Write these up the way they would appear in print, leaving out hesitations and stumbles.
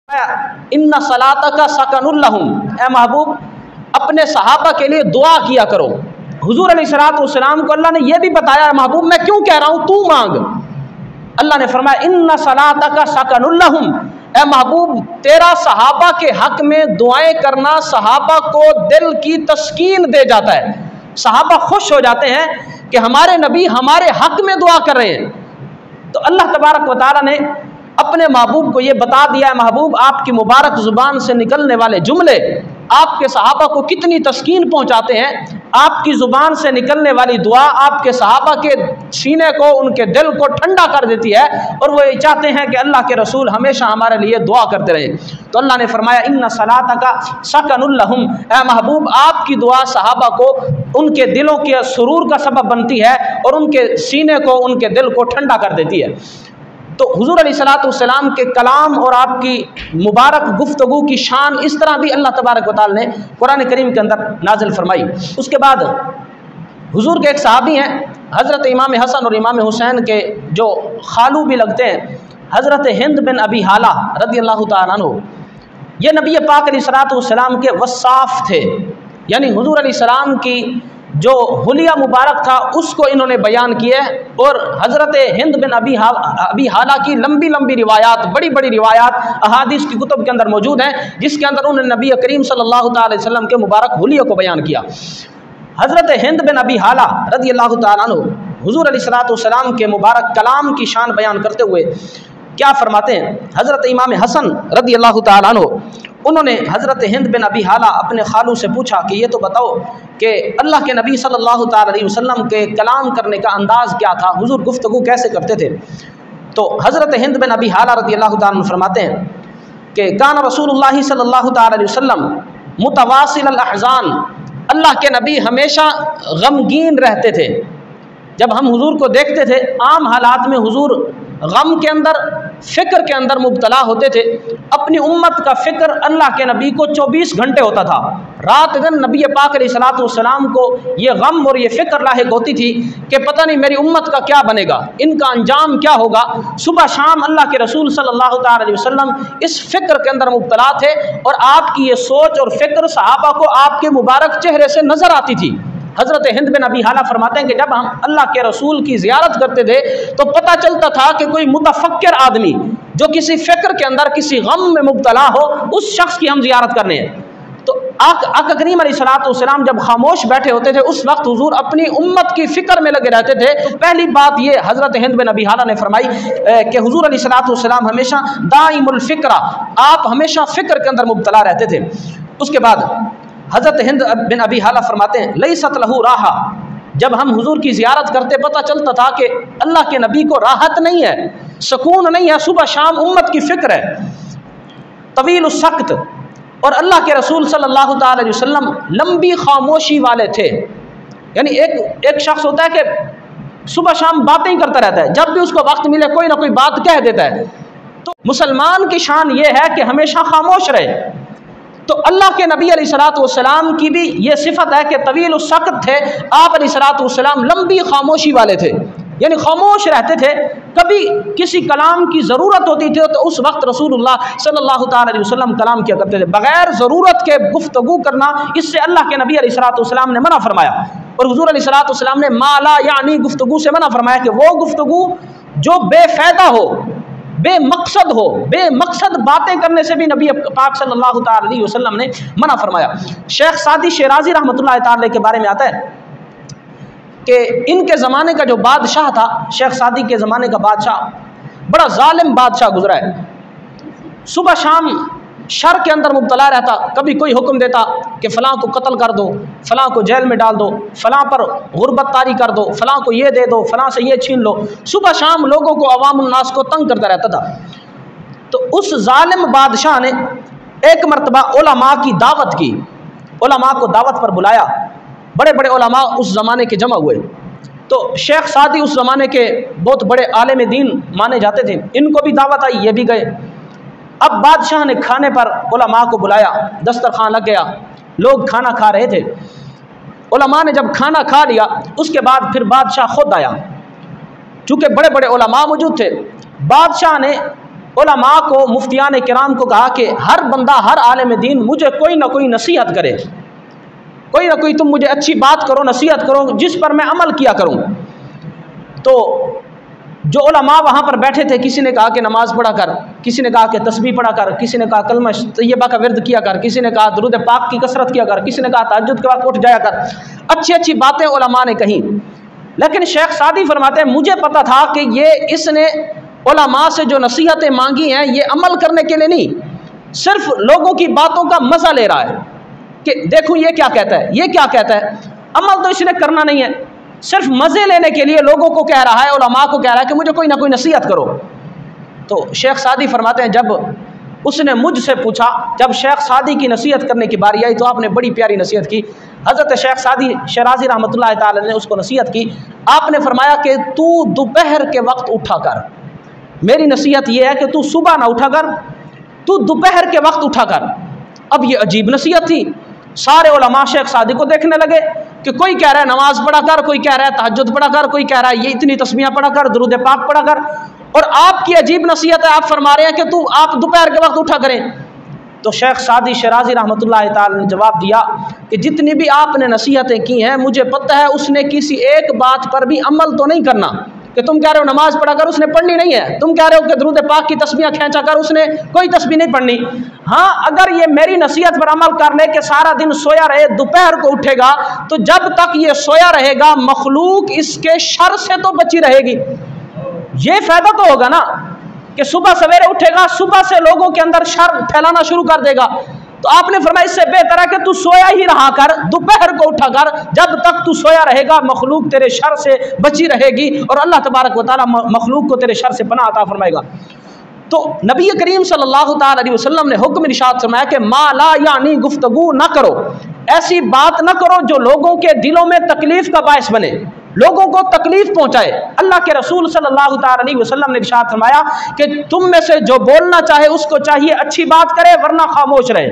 इन्ना सलाता का सकनुल लहुम, ए महबूब अपने सहाबा के लिए दुआ किया करो। हुजूर अलैहिस्सलातु वस्सलाम को अल्लाह ने यह भी बताया, महबूब मैं क्यों कह रहा हूँ, तू मांग। अल्लाह ने फरमाया इन्ना सलाता का सकनुल लहुम, ए महबूब तेरा सहाबा के हक में दुआएं करना सहाबा को दिल की तस्कीन दे जाता है। सहाबा खुश हो जाते हैं कि हमारे नबी हमारे हक में दुआ कर रहे हैं। तो अल्लाह तबारक व तआला ने अपने महबूब को ये बता दिया है, महबूब आपकी मुबारक ज़ुबान से निकलने वाले जुमले आपके सहाबा को कितनी तस्कीन पहुँचाते हैं। आपकी ज़ुबान से निकलने वाली दुआ आपके सहाबा के सीने को, उनके दिल को ठंडा कर देती है और वो ये चाहते हैं कि अल्लाह के रसूल हमेशा हमारे लिए दुआ करते रहें। तो अल्लाह ने फरमाया इन्ना सलाता का सकनुल लहुम, ए महबूब आपकी दुआ सहाबा को उनके दिलों के सुरूर का सबब बनती है और उनके सीने को, उनके दिल को ठंडा कर देती है। तो हुजूर अलैहिस्सलातु वस्सलाम के कलाम और आपकी मुबारक गुफ्तगू की शान इस तरह भी अल्लाह तबारक व तआला ने कुरान करीम के अंदर नाजिल फरमाई। उसके बाद हुजूर के एक सहाबी हैं, हज़रत इमाम हसन और इमाम हुसैन के जो खालू भी लगते हैं, हज़रत हिंद बिन अबी हाला रज़ी अल्लाह तआला अन्हु, ये नबी पाक अलैहिस्सलातु वस्सलाम के वसाफ थे, यानी हुजूर अलैहिस्सलाम की जो हुलिया मुबारक था उसको इन्होंने बयान किया। और हज़रत हिंद बिन अबी हाला की लंबी लंबी रिवायात, बड़ी बड़ी रिवायात अहादीस की कुतुब के अंदर मौजूद हैं, जिसके अंदर उन्होंने नबी करीम सल्लल्लाहु अलैहि वसल्लम के मुबारक हुलिया को बयान किया। हज़रत हिंद बिन अबी हाला रज़ी अल्लाह तआला अन्हु हुजूर अलैहिस्सलातु वस्सलाम के मुबारक कलाम की शान बयान करते हुए क्या फरमाते हैं। हज़रत इमाम हसन रज़ी अल्लाह तआला अन्हु उन्होंने हज़रत हिंद बिन अबी हाला अपने खालू से पूछा कि ये तो बताओ कि अल्लाह के नबी सल्लल्लाहु अलैहि वसल्लम के कलाम करने का अंदाज़ क्या था, हुजूर गुफ्तगू कैसे करते थे। तो हज़रत हिंद बिन अबी हाला रज़ी अल्लाह तआला अन्हु फरमाते हैं कि कान रसूलुल्लाह सल्लल्लाहु अलैहि वसल्लम मुतवासिल अल अहज़ान, अल्लाह के नबी हमेशा गमगीन रहते थे। जब हम हुजूर को देखते थे आम हालात में हुजूर गम के अंदर, फ़िक्र के अंदर मुब्तला होते थे। अपनी उम्मत का फ़िक्र अल्लाह के नबी को 24 घंटे होता था। रात दिन नबी पाक अलैहिस्सलातु वस्सलाम को ये गम और ये फ़िक्र लाहिक होती थी कि पता नहीं मेरी उम्मत का क्या बनेगा, इनका अंजाम क्या होगा। सुबह शाम अल्लाह के रसूल सल्लल्लाहु अलैहि वसल्लम इस फ़िक्र के अंदर मुब्तला थे और आपकी ये सोच और फ़िक्र सहाबा को आपके मुबारक चेहरे से नज़र आती थी। हज़रत हिंद बिन अबी हाला फरमाते हैं कि जब हम अल्लाह के रसूल की ज़ियारत करते थे तो पता चलता था कि कोई मुतफक्किर आदमी जो किसी फ़िक्र के अंदर, किसी गम में मुब्तला हो, उस शख्स की हम ज़ियारत करने हैं। तो आका करीम अलैहिस्सलातु वस्सलाम जब खामोश बैठे होते थे उस वक्त हुजूर अपनी उम्मत की फ़िक्र में लगे रहते थे। तो पहली बात ये हज़रत हिंद बिन अबी हाला ने फरमाई कि हुजूर अलैहिस्सलातु वस्सलाम हमेशा दाइमुल फ़िक्रा, आप हमेशा फ़िक्र के अंदर मुब्तला रहते थे। उसके बाद हज़रत हिंद बिन अबी हाला फरमाते हैं लैसत लहू राहा, जब हम हुजूर की ज़ियारत करते पता चलता था कि अल्लाह के नबी को राहत नहीं है, सुकून नहीं है, सुबह शाम उम्मत की फ़िक्र है। तवील सख्त, और अल्लाह के रसूल सल्लल्लाहु अलैहि वसल्लम लंबी खामोशी वाले थे। यानी एक शख्स होता है कि सुबह शाम बातें ही करता रहता है, जब भी उसको वक्त मिले कोई ना कोई बात कह देता है। तो मुसलमान की शान ये है कि हमेशा खामोश रहे। तो अल्लाह के नबी अलैहिस्सलातु वस्सलाम की भी ये सिफत है कि तवील सख्त थे। आप अलैहिस्सलातु वस्सलाम लंबी खामोशी वाले थे, यानी खामोश रहते थे। कभी किसी कलाम की ज़रूरत होती थी तो उस वक्त रसूलुल्लाह सल्लल्लाहु अलैहि वसल्लम कलाम किया करते थे। बग़ैर ज़रूरत के गुफ्तगू करना, इससे अल्लाह के नबी अलैहिस्सलातु वस्सलाम ने मना फरमाया। और हुजूर अलैहिस्सलातु वस्सलाम ने माला यानी गुफ्तगू से मना फरमाया कि वो गुफ्तगू जो बेफ़ायदा हो, बेमकसद हो, बेमकसद बातें करने से भी नबी पाक सल्लल्लाहु अलैहि वसल्लम ने मना फरमाया। शेख सादी शिराज़ी रहमतुल्लाह तआला के बारे में आता है कि इनके ज़माने का जो बादशाह था, शेख सादी के ज़माने का बादशाह बड़ा ज़ालिम बादशाह गुजरा है। सुबह शाम शर के अंदर मुब्तला रहता। कभी कोई हुक्म देता कि फ़लाँ को कत्ल कर दो, फ़लाँ को जेल में डाल दो, फ़लाँ पर गुर्बत तारी कर दो, फ़लाँ को ये दे दो, फ़लाँ से ये छीन लो। सुबह शाम लोगों को, अवामुन्नास को तंग करता रहता था। तो उस ज़ालिम बादशाह ने एक मरतबा उलमा की दावत की, उलमा को दावत पर बुलाया। बड़े बड़े उलमा उस ज़माने के जमा हुए। तो शेख सादी उस ज़माने के बहुत बड़े आलिम दीन माने जाते थे, इनको भी दावत आई, ये भी गए। अब बादशाह ने खाने पर उलमा को बुलाया, दस्तरखान लग गया, लोग खाना खा रहे थे। उलमा ने जब खाना खा लिया उसके बाद फिर बादशाह खुद आया। चूँकि बड़े बड़े उलमा मौजूद थे, बादशाह ने उलमा को, मुफ्तियान किराम को कहा कि हर बंदा, हर आलिम दीन मुझे कोई ना कोई नसीहत करे, कोई ना कोई तुम मुझे अच्छी बात करो, नसीहत करो, जिस पर मैं अमल किया करूं। तो जो उलमा वहाँ पर बैठे थे, किसी ने कहा कि नमाज पढ़ा कर, किसी ने कहा कि तस्बीह पढ़ा कर, किसी ने कहा कलमा तैयबा का विर्द किया कर, किसी ने कहा दुरूद पाक की कसरत किया कर, किसी ने कहा तहज्जुद के वक्त उठ जाया कर। अच्छी अच्छी बातें उलमा ने कही, लेकिन शेख सादी फरमाते हैं मुझे पता था कि ये इसने उलमा से जो नसीहतें मांगी हैं ये अमल करने के लिए नहीं, सिर्फ लोगों की बातों का मजा ले रहा है कि देखो ये क्या कहता है, ये क्या कहता है। अमल तो इसने करना नहीं है, सिर्फ मज़े लेने के लिए लोगों को कह रहा है, उलमा को कह रहा है कि मुझे कोई ना कोई नसीहत करो। तो शेख सादी फरमाते हैं जब उसने मुझसे पूछा, जब शेख सादी की नसीहत करने की बारी आई तो आपने बड़ी प्यारी नसीहत की। हज़रत शेख सादी शराजी रहमतुल्लाह ताला ने उसको नसीहत की। आपने फरमाया कि तू दोपहर के वक्त उठा कर, मेरी नसीहत यह है कि तू सुबह ना उठा कर, तू दोपहर के वक्त उठा कर। अब ये अजीब नसीहत थी। सारे उलमा शेख सादी को देखने लगे कि कोई कह रहा है नमाज पढ़ा कर, कोई कह रहा है तहज्जुद पढ़ा कर, कोई कह रहा है ये इतनी तस्बीहां पढ़ा कर, दुरूद पाक पढ़ा कर, और आपकी अजीब नसीहत है, आप फरमा रहे हैं कि तू आप दोपहर के वक्त उठा करें। तो शेख सादी शराजी रहमतुल्लाह ताला ने जवाब दिया कि जितनी भी आपने नसीहतें की हैं मुझे पता है उसने किसी एक बात पर भी अमल तो नहीं करना। कि तुम कह रहे हो नमाज पढ़ा कर, उसने पढ़नी नहीं है। तुम कह रहे हो कि दुरूद पाक की तस्बीहां खींचा कर, उसने कोई तस्बीह नहीं पढ़नी। हाँ, अगर ये मेरी नसीहत पर अमल कर ले कि सारा दिन सोया रहे, दोपहर को उठेगा, तो जब तक ये सोया रहेगा मखलूक इसके शर से तो बची रहेगी। ये फायदा तो होगा ना कि सुबह सवेरे उठेगा, सुबह से लोगों के अंदर शर फैलाना शुरू कर देगा। तो आपने फरमाया इससे बेहतर है कि तू सोया ही रहा कर, दोपहर को उठा कर, जब तक तू सोया रहेगा मखलूक तेरे शर से बची रहेगी और अल्लाह तबारक व तआला मखलूक को तेरे शर से पनाह अता फरमाएगा। तो नबी करीम सल्लल्लाहु ताला अलैहि वसल्लम ने हुक्म इरशाद फरमाया कि मा ला यानी गुफ्तगू ना करो, ऐसी बात ना करो जो लोगों के दिलों में तकलीफ का बायस बने, लोगों को तकलीफ पहुंचाए। अल्लाह के रसूल सल्लल्लाहु ताला अलैहि वसल्लम ने इरशाद फरमाया कि तुम में से जो बोलना चाहे उसको चाहिए अच्छी बात करे वरना खामोश रहे।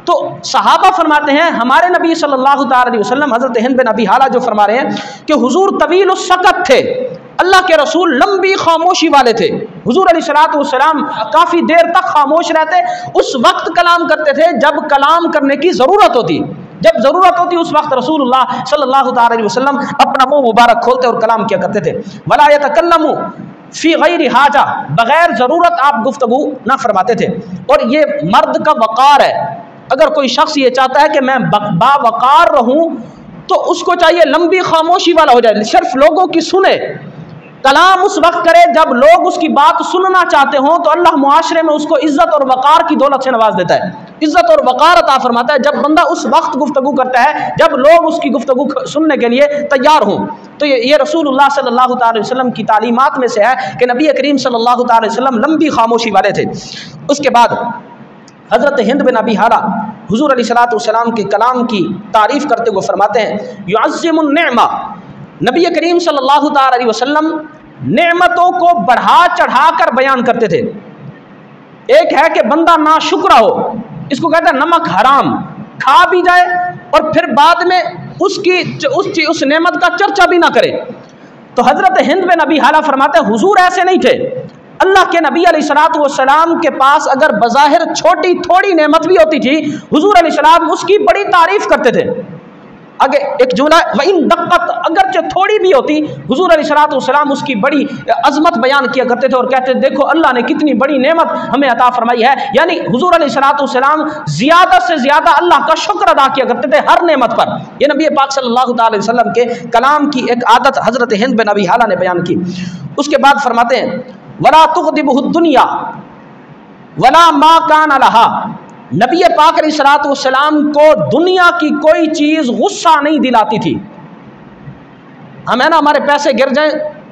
तो सहाबा फरमाते हैं हमारे नबी सल्लल्लाहु ताला अलैहि वसल्लम हज़रत हिंद बिन अबी हाला जो फरमा रहे हैं कि हुजूर तवील उस्सकत थे, अल्लाह के रसूल लंबी खामोशी वाले थे। हुजूर अलैहिस्सलातु वस्सलाम काफ़ी देर तक खामोश रहते, उस वक्त कलाम करते थे जब कलाम करने की ज़रूरत होती। जब ज़रूरत होती उस वक्त रसूलुल्लाह सल्लल्लाहु ताला अलैहि वसल्लम अपना मुंह मुबारक खोलते और कलाम किया करते थे। वला यतकल्लमु फी गैरि हाजा, बगैर ज़रूरत आप गुफ्तगू ना फरमाते थे। और ये मर्द का वक़ार है। अगर कोई शख्स ये चाहता है कि मैं बावकार रहूं तो उसको चाहिए लंबी खामोशी वाला हो जाए, सिर्फ लोगों की सुने, कलाम उस वक्त करे जब लोग उसकी बात सुनना चाहते हों। तो अल्लाह मुआशरे में उसको इज्जत और वक़ार की दौलत से नवाज देता है, इज्जत और वक़ार अता फरमाता है जब बंदा उस वक्त गुफ्तगू करता है जब लोग उसकी गुफ्तगू सुनने के लिए तैयार हों। तो ये रसूलुल्लाह सल्लल्लाहु ताला अलैहि वसल्लम की तालीमात में से है कि नबी करीम सल्लल्लाहु ताला अलैहि वसल्लम लंबी खामोशी वाले थे। उसके बाद हज़रत हिंद बिन अबी हाला हुजूर अलैहिस्सलातु वस्सलाम के कलाम की तारीफ़ करते हुए फरमाते हैं युअज़्ज़िमुन निअमा, नबी करीम सल्लल्लाहु ताला अलैहि वसल्लम नेमतों को बढ़ा चढ़ा कर बयान करते थे। एक है कि बंदा नाशुक्र हो, इसको कहते हैं नमक हराम, खा भी जाए और फिर बाद में उस नेमत का चर्चा भी ना करे। तो हज़रत हिंद बिन अबी हाला फरमाते हैं हुजूर ऐसे नहीं थे। अल्लाह के नबी अलैहिस्सलातु वस्सलाम के पास अगर बज़ाहिर छोटी थोड़ी नेमत भी होती थी, हुजूर अलैहिस्सलाम उसकी बड़ी तारीफ करते थे। आगे एक जुमला वइन दक्कत, अगरचे थोड़ी भी होती हुजूर अलैहिस्सलातु वस्सलाम उसकी बड़ी अजमत बयान किया करते थे और कहते देखो अल्लाह ने कितनी बड़ी नेमत हमें अता फरमाई है। यानी हुजूर अलैहिस्सलातु वस्सलाम ज़्यादा से ज़्यादा अल्लाह का शुक्र अदा किया करते थे हर नेमत पर। ये नबी पाक सल्लल्लाहु अलैहि वसल्लम के कलाम की एक आदत हज़रत हिंद बिन अबी हाला ने बयान की। उसके बाद फरमाते हैं वला तुग़दिबुहु दुनिया वला मा कान लहा, नबी पाक अलैहिस्सलातु वस्सलाम को दुनिया की कोई चीज़ गुस्सा नहीं दिलाती थी। हम है ना, हमारे पैसे गिर जाए,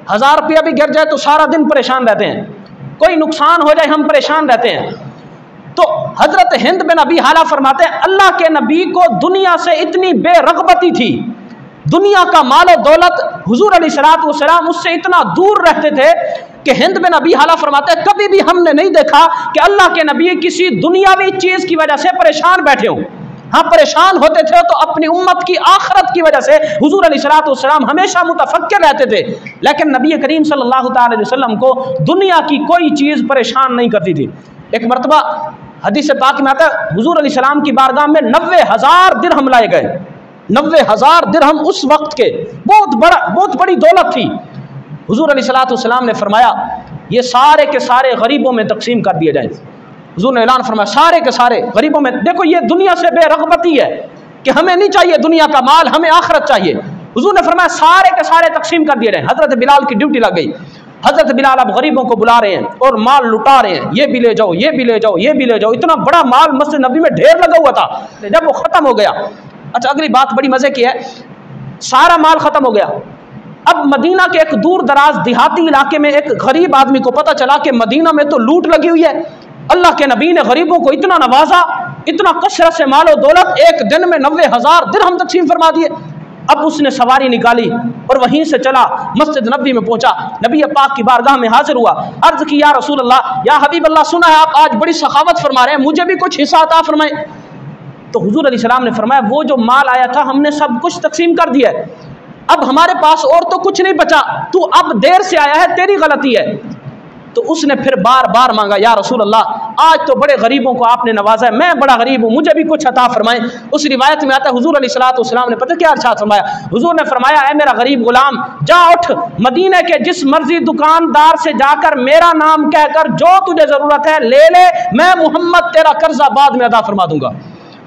1000 रुपया भी गिर जाए तो सारा दिन परेशान रहते हैं, कोई नुकसान हो जाए हम परेशान रहते हैं। तो हज़रत हिंद बिन अबी हाला फरमाते हैं अल्लाह के नबी को दुनिया से इतनी बेरग़बती थी, दुनिया का माल और दौलत हुजूर अलैहिस्सलातु वस्सलाम उससे इतना दूर रहते थे कि हिंद बिन अबी हाला फरमाते हैं कभी भी हमने नहीं देखा कि अल्लाह के नबी किसी दुनियावी चीज़ की वजह से परेशान बैठे हों। हाँ, परेशान होते थे तो अपनी उम्मत की आखिरत की वजह से हुजूर अलैहिस्सलाम हमेशा मुतफक्किर रहते थे। लेकिन नबी करीम सल्लल्लाहु अलैहि वसल्लम को दुनिया की कोई चीज़ परेशान नहीं करती थी। एक मरतबा हदीस पाक में आता है, हुजूर अलैहिस्सलाम की बारगाह में 90,000 दिरहम लाए गए। 90,000 दिरहम उस वक्त के बहुत बड़ी दौलत थी। हुजूर अलैहिस्सलाम ने फरमाया ये सारे के सारे गरीबों में तकसीम कर दिए जाएं। हुजूर ने ऐलान फरमाया सारे के सारे गरीबों में। देखो ये दुनिया से बेरग़बती है कि हमें नहीं चाहिए दुनिया का माल, हमें आखिरत चाहिए। हुजूर ने फरमाया सारे के सारे तकसीम कर दिए जाएं। हज़रत बिलाल की ड्यूटी लग गई। हज़रत बिलाल अब गरीबों को बुला रहे हैं और माल लुटा रहे हैं, ये भी ले जाओ, ये भी ले जाओ, ये भी ले जाओ। इतना बड़ा माल मस्जिद नबी में ढेर लगा हुआ था। जब वो ख़त्म हो गया, अच्छा अगली बात बड़ी मज़े की है, सारा माल ख़त्म हो गया। अब मदीना के एक दूर दराज देहाती इलाके में एक गरीब आदमी को पता चला कि मदीना में तो लूट लगी हुई है। अल्लाह के नबी ने गरीबों को इतना नवाजा, इतना कसरत से मालो दौलत, एक दिन में 90,000 दिरहम तकसीम फरमा दिए। अब उसने सवारी निकाली और वहीं से चला मस्जिद नबी में पहुंचा। नबी पाक की बारगाह में हाजिर हुआ, अर्ज की या रसूल अल्लाह, या हबीब अल्लाह, सुना है आप आज बड़ी सखावत फरमा रहे हैं, मुझे भी कुछ हिस्सा अता फरमाए। तो हुजूर अलैहिस्सलाम ने फरमाया वो जो माल आया था हमने सब कुछ तकसीम कर दिया है, अब हमारे पास और तो कुछ नहीं बचा, तू अब देर से आया है, तेरी गलती है। तो उसने फिर बार बार मांगा, या रसूल अल्लाह आज तो बड़े गरीबों को आपने नवाजा है, मैं बड़ा गरीब हूँ, मुझे भी कुछ अता फरमाएं। उस रिवायत में आता है हुजूर अलैहिस्सलाम ने पता क्या इरशाद फरमाया, हुजूर ने फरमाया ऐ मेरा गरीब गुलाम, जा उठ मदीने के जिस मर्जी दुकानदार से जाकर मेरा नाम कहकर जो तुझे जरूरत है ले ले, मैं मोहम्मद तेरा कर्जा बाद में अदा फरमा दूंगा।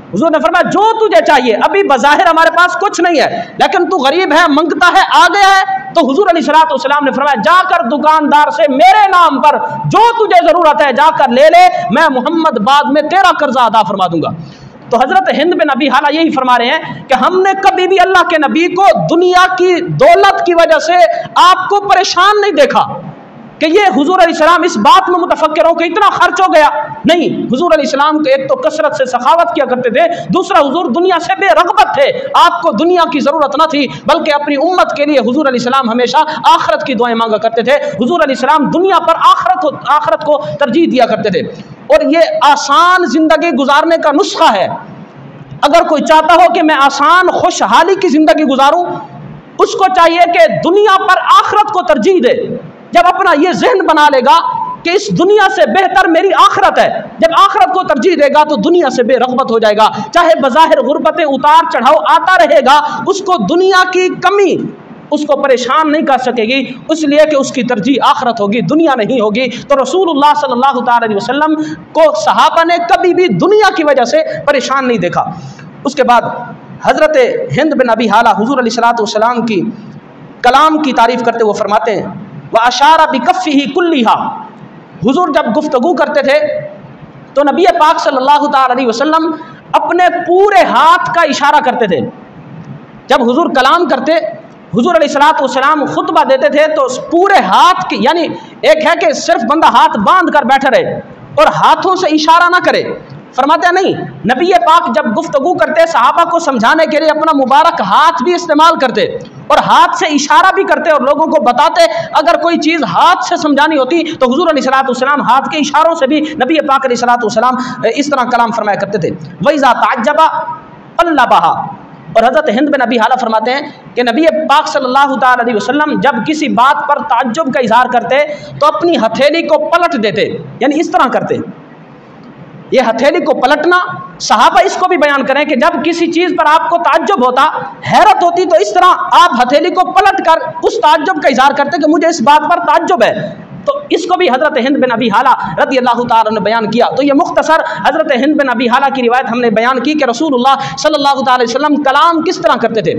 हुजूर ने फरमाया जो तुझे चाहिए, अभी बज़ाहिर हमारे पास कुछ नहीं है लेकिन तू गरीब है, मंगता है, आ गया है। तो हुजूर अलैहिस्सलाम ने फरमाया जाकर दुकानदार से मेरे नाम पर जो तुझे जरूरत है जाकर ले ले, मैं मोहम्मद बाद में तेरा कर्जा अदा फरमा दूंगा। तो हजरत हिंद बिन अबी हाला यही फरमा रहे हैं कि हमने कभी भी अल्लाह के नबी को दुनिया की दौलत की वजह से आपको परेशान नहीं देखा कि ये हुजूर अलैहिस्सलाम इस बात में मुतफक्किर हो कि इतना खर्च हो गया। नहीं, हुजूर अलैहिस्सलाम तो एक तो कसरत से सखावत किया करते थे, दूसरा हुजूर दुनिया से बेरग़बत थे, आपको दुनिया की ज़रूरत न थी, बल्कि अपनी उम्मत के लिए हुजूर अलैहिस्सलाम हमेशा आखिरत की दुआएं मांगा करते थे। हुजूर अलैहिस्सलाम दुनिया पर आखिरत को तरजीह दिया करते थे। और ये आसान ज़िंदगी गुजारने का नुस्खा है। अगर कोई चाहता हो कि मैं आसान खुशहाली की ज़िंदगी गुजारूँ, उसको चाहिए कि दुनिया पर आखिरत को तरजीह दे। जब अपना ये जहन बना लेगा कि इस दुनिया से बेहतर मेरी आखिरत है, जब आखिरत को तरजीह देगा तो दुनिया से बेरग़बत हो जाएगा। चाहे बज़ाहिर गुर्बतें उतार चढ़ाव आता रहेगा, उसको दुनिया की कमी उसको परेशान नहीं कर सकेगी, इसलिए कि उसकी तरजीह आखिरत होगी, दुनिया नहीं होगी। तो रसूलुल्लाह सल्लल्लाहु अलैहि वसल्लम को सहाबा ने कभी भी दुनिया की वजह से परेशान नहीं देखा। उसके बाद हज़रत हिंद बिन अबी हाला हुजूर अलैहिस्सलाम की कलाम की तारीफ़ करते हुए फरमाते हैं व अशारा बिकफ़िही कुल्लिहा, हुजूर जब गुफ्तगू करते थे तो नबी पाक सल्लल्लाहु अलैहि वसल्लम अपने पूरे हाथ का इशारा करते थे। जब हुजूर कलाम करते, हुजूर अलैहिस्सलाम खुतबा देते थे तो पूरे हाथ की, यानी एक है कि सिर्फ बंदा हाथ बांध कर बैठा रहे और हाथों से इशारा ना करे, फरमाते नहीं, नबी पाक जब गुफ्तगू करते सहाबा को समझाने के लिए अपना मुबारक हाथ भी इस्तेमाल करते और हाथ से इशारा भी करते और लोगों को बताते। अगर कोई चीज़ हाथ से समझानी होती तो हुजूर अलैहिस्सलाम हाथ के इशारों से भी नबी पाक अलैहिस्सलाम इस तरह कलाम फरमाया करते थे। वइज़ा तअज्जबा अल्लबहा, और हज़रत हिंद बिन अबी हाला फरमाते हैं कि नबी पाक सल्लल्लाहु अलैहि वसल्लम जब किसी बात पर ताज्जुब का इजहार करते तो अपनी हथेली को पलट देते, यानी इस तरह करते। ये हथेली को पलटना, सहाबा इसको भी बयान करें कि जब किसी चीज़ पर आपको ताज्जुब होता, हैरत होती, तो इस तरह आप हथेली को पलट कर उस ताज्जुब का इजहार करते कि मुझे इस बात पर ताज्जुब है। तो इसको भी हज़रत हिंद बिन अबी हाला रज़ियल्लाहु ताला ने बयान किया। तो ये मुख्तसर हज़रत हिंद बिन अबी हाला की रिवायत हमने बयान की कि रसूलुल्लाह सल्लल्लाहु अलैहि वसल्लम कलाम किस तरह करते थे।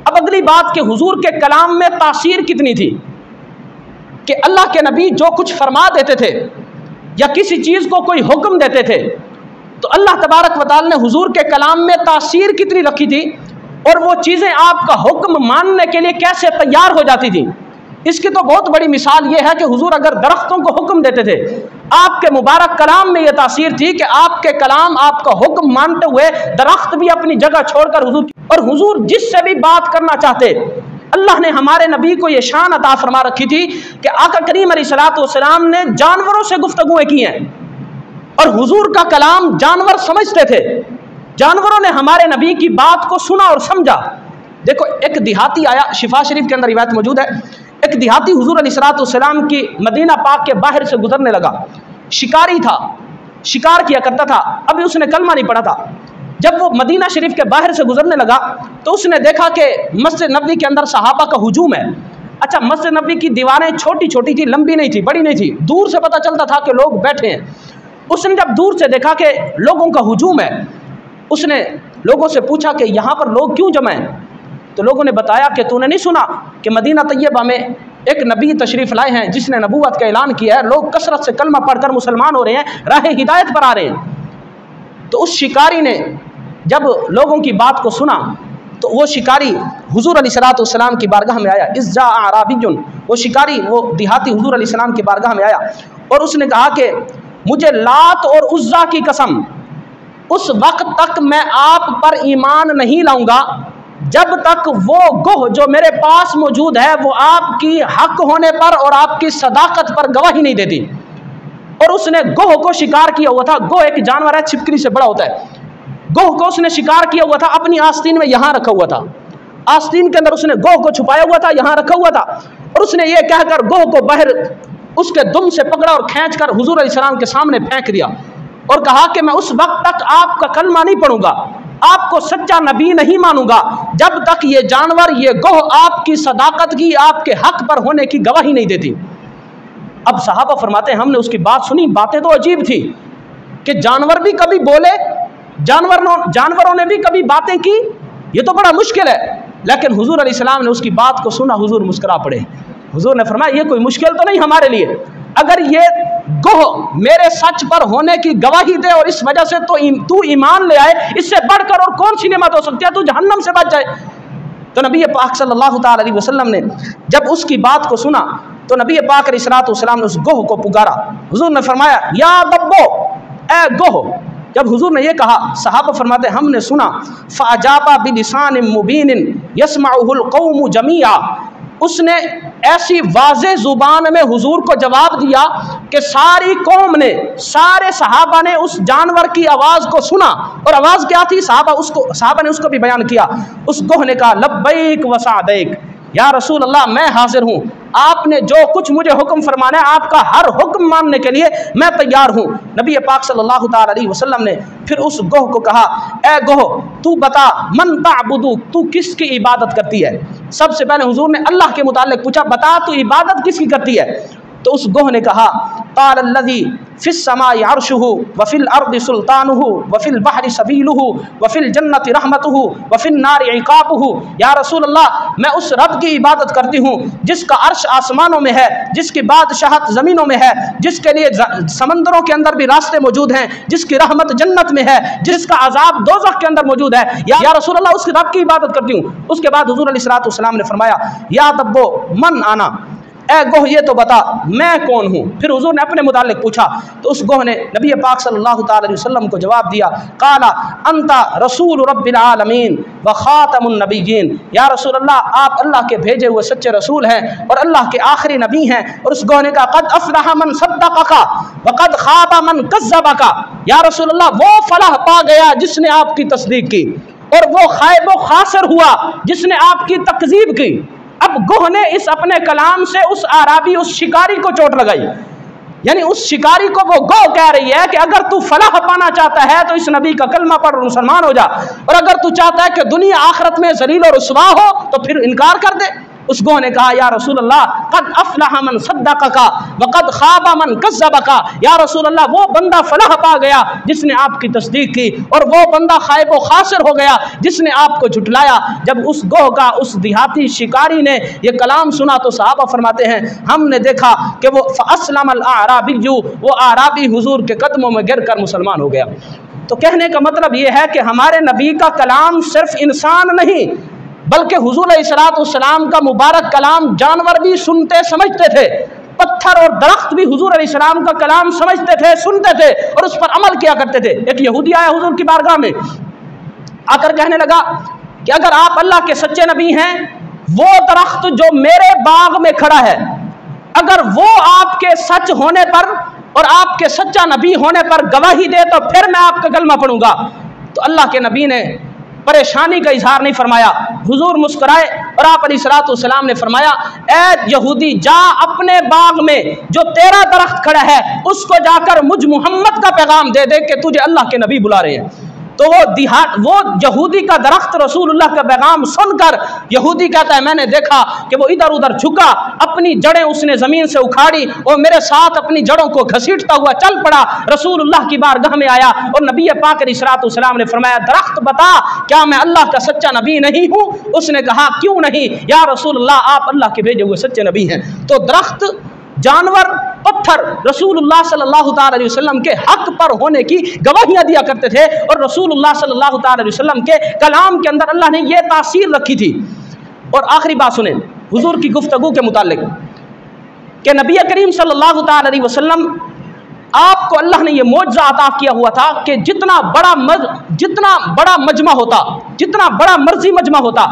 अब अगली बात कि हुजूर के कलाम में तासीर कितनी थी कि अल्लाह के नबी जो कुछ फरमा देते थे या किसी चीज़ को कोई हुक्म देते थे तो अल्लाह तबारक व तआला ने हुजूर के कलाम में तासीर कितनी रखी थी और वो चीज़ें आपका हुक्म मानने के लिए कैसे तैयार हो जाती थी। इसकी तो बहुत बड़ी मिसाल ये है कि हुजूर अगर दरख्तों को हुक्म देते थे, आपके मुबारक कलाम में ये तासीर थी कि आपके कलाम आपका हुक्म मानते हुए दरख्त भी अपनी जगह छोड़कर हुजूर जिससे भी बात करना चाहते, अल्लाह ने हमारे नबी को ये शान अता फरमा रखी थी कि आका करीम अलैहिस्सलाम ने जानवरों से गुफ्तगुएं की हैं और हुजूर का कलाम जानवर समझते थे। जानवरों ने हमारे नबी की बात को सुना और समझा। देखो, एक देहाती आया, शिफा शरीफ के अंदर रिवायत मौजूद है, एक देहाती हुजूर अलैहिस्सलाम की मदीना पाक के बाहर से गुजरने लगा। शिकारी था, शिकार किया करता था, अभी उसने कलमा नहीं पढ़ा था। जब वो मदीना शरीफ के बाहर से गुजरने लगा तो उसने देखा कि मस्जिद नबवी के अंदर सहाबा का हुजूम है। अच्छा, मस्जिद नबवी की दीवारें छोटी छोटी थी, लंबी नहीं थी, बड़ी नहीं थी, दूर से पता चलता था कि लोग बैठे हैं। उसने जब दूर से देखा कि लोगों का हुजूम है, उसने लोगों से पूछा कि यहाँ पर लोग क्यों जमा हैं? तो लोगों ने बताया कि तूने नहीं सुना कि मदीना तैयबा में एक नबी तशरीफ़ लाए हैं जिसने नबूवत का ऐलान किया है, लोग कसरत से कलमा पढ़कर मुसलमान हो रहे हैं, राह हिदायत पर आ रहे हैं। तो उस शिकारी ने जब लोगों की बात को सुना तो वो शिकारी हुजूर अलैहिस्सलाम की बारगाह में आया। इज़्जा आराबियुन, वो शिकारी, वो देहाती हुजूर अलैहिस्सलाम की बारगाह में आया और उसने कहा कि मुझे लात और उज़्ज़ा की कसम, उस वक्त तक मैं आप पर ईमान नहीं लाऊंगा जब तक वो गोह जो मेरे पास मौजूद है वो आपकी हक होने पर और आपकी सदाकत पर गवाही नहीं देती। और उसने गोह को शिकार किया हुआ था। गोह एक जानवर है, छिपकली से बड़ा होता है। गोह को उसने शिकार किया हुआ था, अपनी आस्तीन में यहाँ रखा हुआ था। आस्तीन के अंदर उसने गोह को छुपाया हुआ था, यहाँ रखा हुआ था। और उसने ये कहकर गोह को बाहर उसके दुम से पकड़ा और खींच कर हुजूर अलैहिस्सलाम के सामने फेंक दिया और कहा कि मैं उस वक्त तक आपका कलमा नहीं पढ़ूंगा, आपको सच्चा नबी नहीं मानूंगा जब तक ये जानवर, ये गोह आपकी सदाकत की, आपके हक पर होने की गवाही नहीं देती। अब सहाबा फरमाते हैं हमने उसकी बात सुनी, बातें तो अजीब थी कि जानवर भी कभी बोले, जानवरों ने भी कभी बातें की, ये तो बड़ा मुश्किल है। लेकिन हुजूर अलैहिस्सलाम ने उसकी बात को सुना, हुजूर मुस्कुरा पड़े। हुजूर ने फरमाया ये कोई मुश्किल तो नहीं हमारे लिए, अगर ये गोह मेरे सच पर होने की गवाही दे और इस वजह से तो तू ईमान ले आए, इससे बढ़कर और कौन सी नेमत हो सकती है, तू जहन्नम से बच जाए। तो नबी पाक सल्लल्लाहु ताला अलैहि वसल्लम ने जब उसकी बात को सुना तो नबी पाक अलैहिस्सलाम ने उस गोह को पुकारा। हुजूर ने फरमाया या दब्बो, ए गोह। जब हुजूर ने यह कहा, सहाबा फरमाते हमने सुना फ़अजाबा बिलिसान मुबीन यस्मउहुल कौम जमीआ, उसने ऐसी वाज़े ज़ुबान में हुजूर को जवाब दिया कि सारी कौम ने, सारे सहाबा ने उस जानवर की आवाज़ को सुना। और आवाज़ क्या थी? सहाबा ने उसको भी बयान किया। उस गोह ने कहा लब्बैक व सअदैक, या रसूल अल्लाह मैं हाजिर हूँ, आपने जो कुछ मुझे हुक्म फरमाना है आपका हर हुक्म मानने के लिए मैं तैयार हूँ। नबी पाक सल्लल्लाहु ताला अलैहि वसल्लम ने फिर उस गोह को कहा, ए गोह तू बता, मन ताबुदू, तू किसकी इबादत करती है? सबसे पहले हुजूर ने अल्लाह के मुताल्लिक पूछा, बता तू इबादत किसकी करती है? तो उस गोह ने कहा क़ाल अल्लज़ी फ़िस समाई अर्शुहु व फ़िल अर्दि सुल्तानुहु व फ़िल बहरि सबीलुहु व फ़िल जन्नति रहमतुहु व फ़िन नारि इक़ाबुहु, या रसूल अल्लाह मैं उस रब की इबादत करती हूँ जिसका अर्श आसमानों में है, जिसकी बादशाहत ज़मीनों में है, जिसके लिए समंदरों के अंदर भी रास्ते मौजूद हैं, जिसकी रहमत जन्नत में है, जिसका अज़ाब दोज़ख के अंदर मौजूद है, या रसूल अल्लाह उस रब की इबादत करती हूँ। उसके बाद हुज़ूर अलैहिस्सलाम ने फरमाया या दब्बो मन आना, ए गोह ये तो बता मैं कौन हूँ? फिर हुजूर ने अपने मुताल्लिक पूछा तो उस गोह ने नबी पाक सल्लल्लाहु ताला अलैहि वसल्लम को जवाब दिया, काला अंता रसूल रब्बिल आलमीन व खातमुन नबिय्यीन, या रसूल अल्लाह आप अल्लाह के भेजे हुए सच्चे रसूल हैं और अल्लाह के आखिरी नबी हैं। और उस गोह ने कहा कद अफलह मन सद्दक़का व कद खाबा मन कज़्ज़बका, या रसूल अल्लाह वो फलाह पा गया जिसने आपकी तस्दीक की और वो खायब व खासिर हुआ जिसने आपकी तकज़ीब की। अब गोह ने इस अपने कलाम से उस आराबी, उस शिकारी को चोट लगाई, यानी उस शिकारी को वो गोह कह रही है कि अगर तू फलाह पाना चाहता है तो इस नबी का कलमा पढ़ मुसलमान हो जा, और अगर तू चाहता है कि दुनिया आखिरत में जलील और रुसवा हो तो फिर इनकार कर दे। उस गोह ने कहा या रसूल अल्लाह कद अफलह मन सद्दक़का व कद खाबा मन कज़्ज़बका, या रसूल अल्लाह वो बंदा फलाह पा गया जिसने आपकी तस्दीक की और वो बंदा खायब व खासिर हो गया जिसने आपको झुटलाया। जब उस गोह का, उस देहाती शिकारी ने ये कलाम सुना तो सहाबा फरमाते हैं हमने देखा कि वो फ़अस्लमल आराबिय्यु, वो आराबी हुजूर के कदमों में गिर कर मुसलमान हो गया। तो कहने का मतलब ये है कि हमारे नबी का कलाम सिर्फ इंसान नहीं बल्कि हुजूर अलैहिस्सलाम का मुबारक कलाम जानवर भी सुनते समझते थे, पत्थर और दरख्त भी हुजूर अलैहिस्सलाम का कलाम समझते थे, सुनते थे और उस पर अमल किया करते थे। एक यहूदी आया हुजूर की बारगाह में, आकर कहने लगा कि अगर आप अल्लाह के सच्चे नबी हैं, वो दरख्त जो मेरे बाग में खड़ा है अगर वो आपके सच होने पर और आपके सच्चा नबी होने पर गवाही दे तो फिर मैं आपका कलमा पढ़ूंगा। तो अल्लाह के नबी ने परेशानी का इजहार नहीं फरमाया, हुजूर मुस्कुराए और आप अलैहिस्सलाम ने फरमाया, ए यहूदी, जा अपने बाग में जो तेरा दरख्त खड़ा है उसको जाकर मुझ मोहम्मद का पैगाम दे दे कि तुझे अल्लाह के नबी बुला रहे हैं। तो वो यहूदी का दरख्त रसूलुल्लाह का पैगाम सुनकर यहूदी कहता है, मैंने देखा कि वो इधर उधर झुका, अपनी जड़ें उसने ज़मीन से उखाड़ी और मेरे साथ अपनी जड़ों को घसीटता हुआ चल पड़ा, रसूलुल्लाह की बारगाह में आया और नबी पाक अलैहिस्सलाम ने फरमाया, दरख्त बता, क्या मैं अल्लाह का सच्चा नबी नहीं हूँ? उसने कहा, क्यों नहीं या रसूलुल्लाह, आप अल्लाह के भेजे हुए सच्चे नबी हैं। तो दरख्त, जानवर, पत्थर रसूलुल्लाह सल्लल्लाहु अलैहि वसल्लम के हक पर होने की गवाहियां दिया करते थे और रसूलुल्लाह सल्लल्लाहु अलैहि वसल्लम के कलाम के अंदर अल्लाह ने यह तासीर रखी थी। और आखिरी बात सुने हुजूर की गुफ्तगू के मुतालिक कि नबी करीम सल्लल्लाहु अलैहि वसल्लम, आपको अल्लाह ने यह मौजज़ा अता किया हुआ था कि जितना बड़ा मजमा होता, जितना बड़ा मर्जी मजमा होता,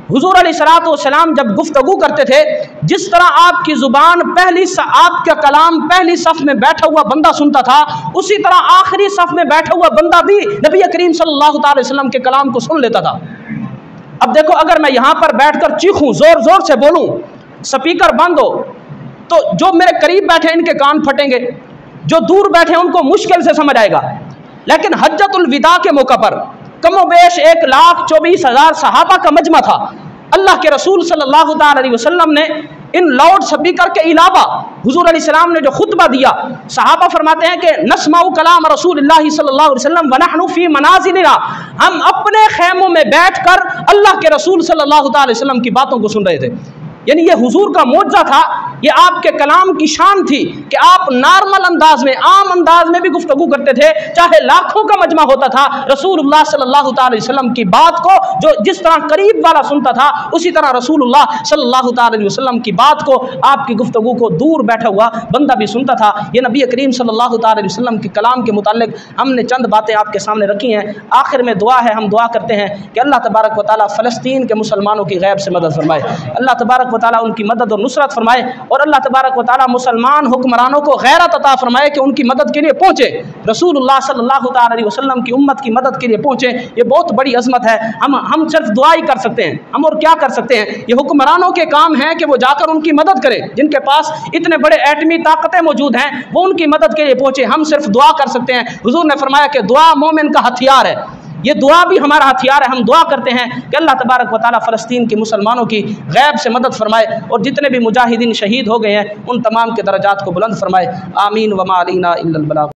हुजूर अलैहिस्सलाम जब गुफ्तगू करते थे, जिस तरह आपकी ज़ुबान आपका कलाम पहली सफ़ में बैठा हुआ बंदा सुनता था, उसी तरह आखिरी सफ़ में बैठा हुआ बंदा भी नबी करीम सल्लल्लाहु अलैहि वसल्लम के कलाम को सुन लेता था। अब देखो, अगर मैं यहाँ पर बैठकर चीखूँ, ज़ोर ज़ोर से बोलूँ, स्पीकर बंद हो, तो जो मेरे करीब बैठे इनके कान फटेंगे, जो दूर बैठे उनको मुश्किल से समझ आएगा। लेकिन हज्जतुल विदा के मौका पर कमोबेश 1,24,000 सहाबा का मजमा था। अल्लाह के रसूल सल्लल्लाहु अलैहि वसल्लम ने इन लाउड स्पीकर के अलावा हुजूर अलैहिस्सलाम ने जो खुतबा दिया, सहाबा फरमाते हैं कि नस्माउ कलाम रसूलुल्लाह सल्लल्लाहु अलैहि वसल्लम व नहनु फी मनाजिलिना, हम अपने खैमों में बैठकर अल्लाह के रसूल सल्लल्लाहु अलैहि वसल्लम की बातों को सुन रहे थे। यानी ये हुजूर का मौजज़ा था, ये आपके कलाम की शान थी कि आप नॉर्मल अंदाज में, आम अंदाज में भी गुफ्तगू करते थे, चाहे लाखों का मजमा होता था, रसूलुल्लाह सल्लल्लाहु अलैहि वसल्लम की बात को जो जिस तरह करीब वाला सुनता था, उसी तरह रसूलुल्लाह सल्लल्लाहु अलैहि वसल्लम की बात को, आपकी गुफ्तगू को दूर बैठा हुआ बंदा भी सुनता था। ये नबी करीम सल्लल्लाहु अलैहि वसल्लम के कलाम के मुतालिक हमने चंद बातें आपके सामने रखी हैं। आखिर में दुआ है, हम दुआ करते हैं कि अल्लाह तबारक व तआला फ़लस्तीन के मुसलमानों की गैब से मदद फरमाए, अल्लाह तबारक व तआला उनकी मदद और नुसरत फरमाए और अल्लाह तबारक व तआला मुसलमान हुक्मरानों को गैरत अता फरमाए कि उनकी मदद के लिए पहुँचे, रसूलुल्लाह सल्लल्लाहु अलैहि वसल्लम की उम्मत की मदद के लिए पहुँचे। ये बहुत बड़ी अज़मत है। हम सिर्फ दुआ ही कर सकते हैं, हम और क्या कर सकते हैं? ये हुक्मरानों के काम है कि वो जाकर उनकी मदद करें, जिनके पास इतने बड़े एटमी ताकतें मौजूद हैं, वो उनकी मदद के लिए पहुँचे। हम सिर्फ दुआ कर सकते हैं। हुजूर ने फरमाया कि दुआ मोमिन का हथियार है, ये दुआ भी हमारा हथियार है। हम दुआ करते हैं कि अल्लाह तबारक व तआला फ़लस्तीन के मुसलमानों की गैब से मदद फरमाए और जितने भी मुजाहिदीन शहीद हो गए हैं उन तमाम के दरजात को बुलंद फरमाए। आमीन व मा अलैना इल्लल बलाग।